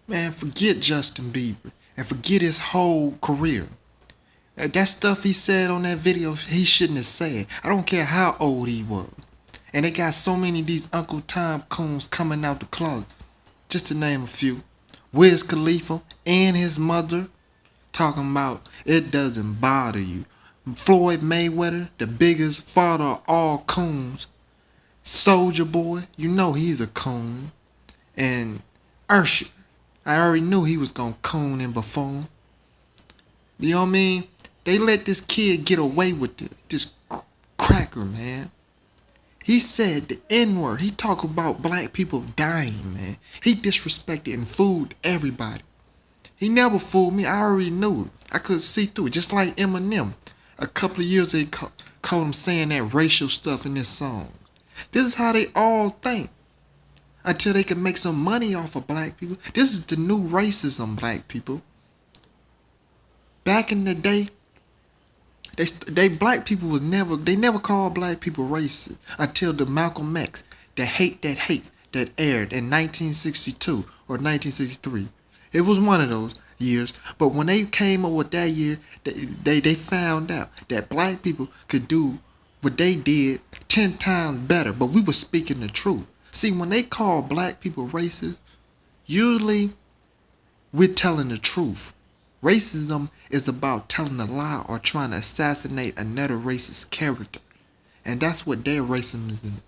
Man, forget Justin Bieber and forget his whole career. That stuff he said on that video, he shouldn't have said. I don't care how old he was. And they got so many of these Uncle Tom coons coming out the closet. Just to name a few. Wiz Khalifa and his mother talking about it doesn't bother you. Floyd Mayweather, the biggest father of all coons. Soldier Boy, you know he's a coon. And Usher, I already knew he was gonna coon and buffoon. You know what I mean? They let this kid get away with this cracker, man. He said the N-word. He talked about black people dying, man. He disrespected and fooled everybody. He never fooled me. I already knew it. I could see through it. Just like Eminem. A couple of years they caught him saying that racial stuff in this song. This is how they all think. Until they can make some money off of black people. This is the new racism, black people. Back in the day, they black people was never called black people racist until the Malcolm X, the Hate That Hates, that aired in 1962 or 1963. It was one of those years, but when they came up with that year, they found out that black people could do what they did 10 times better, but we were speaking the truth. See, when they call black people racist, usually we're telling the truth. Racism is about telling a lie or trying to assassinate another racist character. And that's what their racism is in.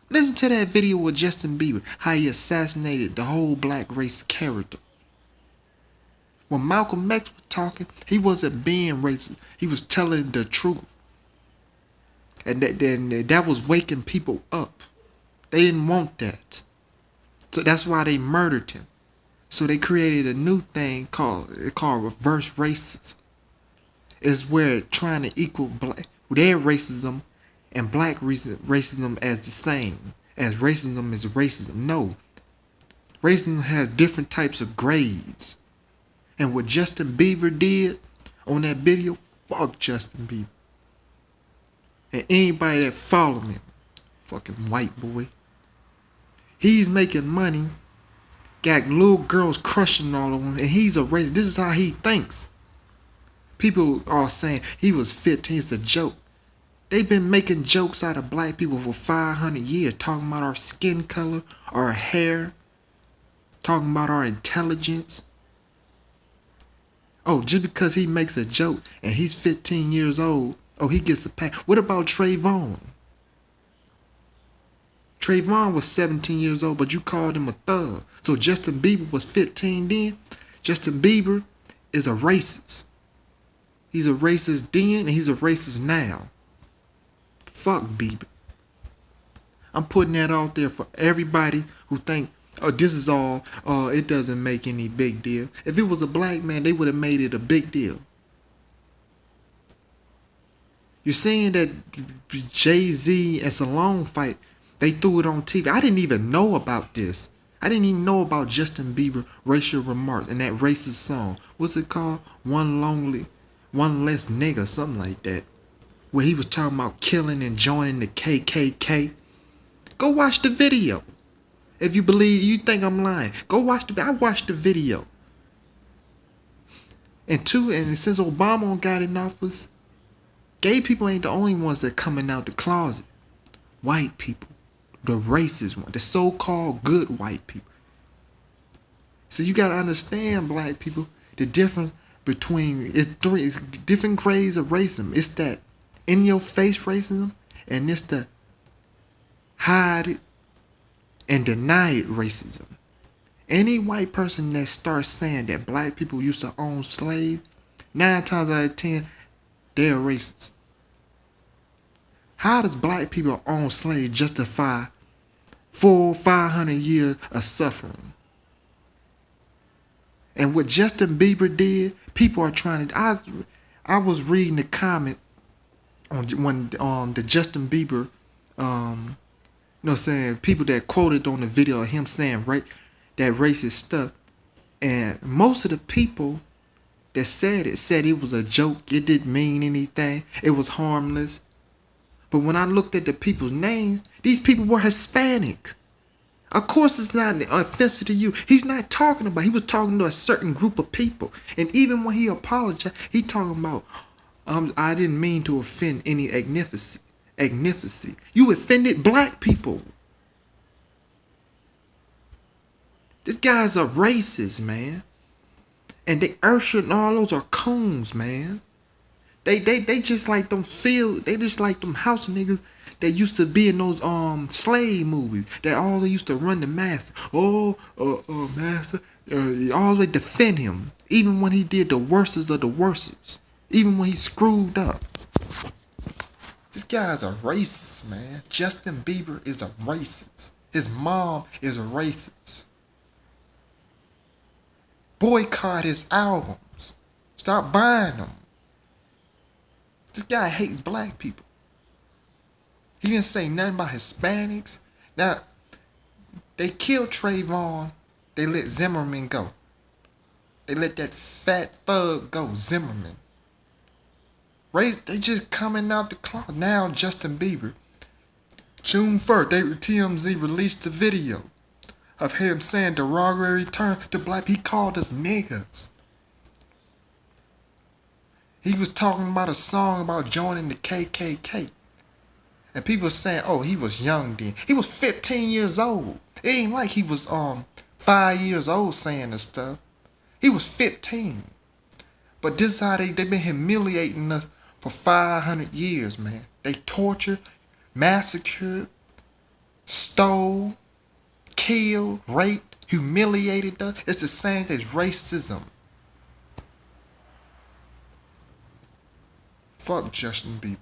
Listen to that video with Justin Bieber, how he assassinated the whole black race character. When Malcolm X was talking, he wasn't being racist. He was telling the truth. And that was waking people up. They didn't want that. So that's why they murdered him. So they created a new thing called reverse racism. It's where trying to equal their racism and black racism as the same. As racism is racism. No. Racism has different types of grades. And what Justin Bieber did on that video, fuck Justin Bieber. And anybody that follow him, fucking white boy. He's making money. Got little girls crushing all of him, and he's a racist. This is how he thinks. People are saying he was 15. It's a joke. They've been making jokes out of black people for 500 years, talking about our skin color, our hair, talking about our intelligence. Oh, just because he makes a joke and he's 15 years old, oh, he gets a pass. What about Trayvon? Trayvon was 17 years old, but you called him a thug. So Justin Bieber was 15 then. Justin Bieber is a racist. He's a racist then and he's a racist now. Fuck Bieber. I'm putting that out there for everybody who think, oh, this is all, it doesn't make any big deal. If it was a black man, they would have made it a big deal. You're saying that Jay-Z and Salone fight, they threw it on TV. I didn't even know about this. I didn't even know about Justin Bieber racial remarks and that racist song. What's it called? One Less Nigga, something like that. Where he was talking about killing and joining the KKK. Go watch the video. If you believe, you think I'm lying. Go watch I watched the video. And since Obama got in office, gay people ain't the only ones that coming out the closet. White people. The racist one, the so-called good white people. So you gotta understand, black people, the difference between it's different grades of racism. It's that in your face racism, and it's the hide it and deny it racism. Any white person that starts saying that black people used to own slaves, 9 times out of 10, they're racist. How does black people own slaves justify 500 years of suffering? And what Justin Bieber did, people are trying to. I was reading the comment on the Justin Bieber, saying people that quoted on the video of him saying that racist stuff, and most of the people that said it was a joke. It didn't mean anything. It was harmless. But when I looked at the people's names, these people were Hispanic. Of course it's not offensive to you. He's not talking about, he was talking to a certain group of people. And even when he apologized, he talking about, I didn't mean to offend any agnificency. You offended black people. This guy's a racist, man. And they Ursher and all those are coons, man. They just like them they just like them house niggas that used to be in those slave movies. That all they used to run the master. Master, always defend him. Even when he did the worstest of the worstest. Even when he screwed up. This guy's a racist, man. Justin Bieber is a racist. His mom is a racist. Boycott his albums. Stop buying them. This guy hates black people. He didn't say nothing about Hispanics. Now, they killed Trayvon. They let Zimmerman go. They let that fat thug go, Zimmerman. They just coming out the closet. Now, Justin Bieber. June 1st, TMZ released the video of him saying derogatory terms to black people. He called us niggas. He was talking about a song about joining the KKK. And people saying, oh, he was young then. He was 15 years old. It ain't like he was 5 years old saying this stuff. He was 15. But this is how they've been humiliating us for 500 years, man. They tortured, massacred, stole, killed, raped, humiliated us. It's the same as racism. Fuck Justin Bieber.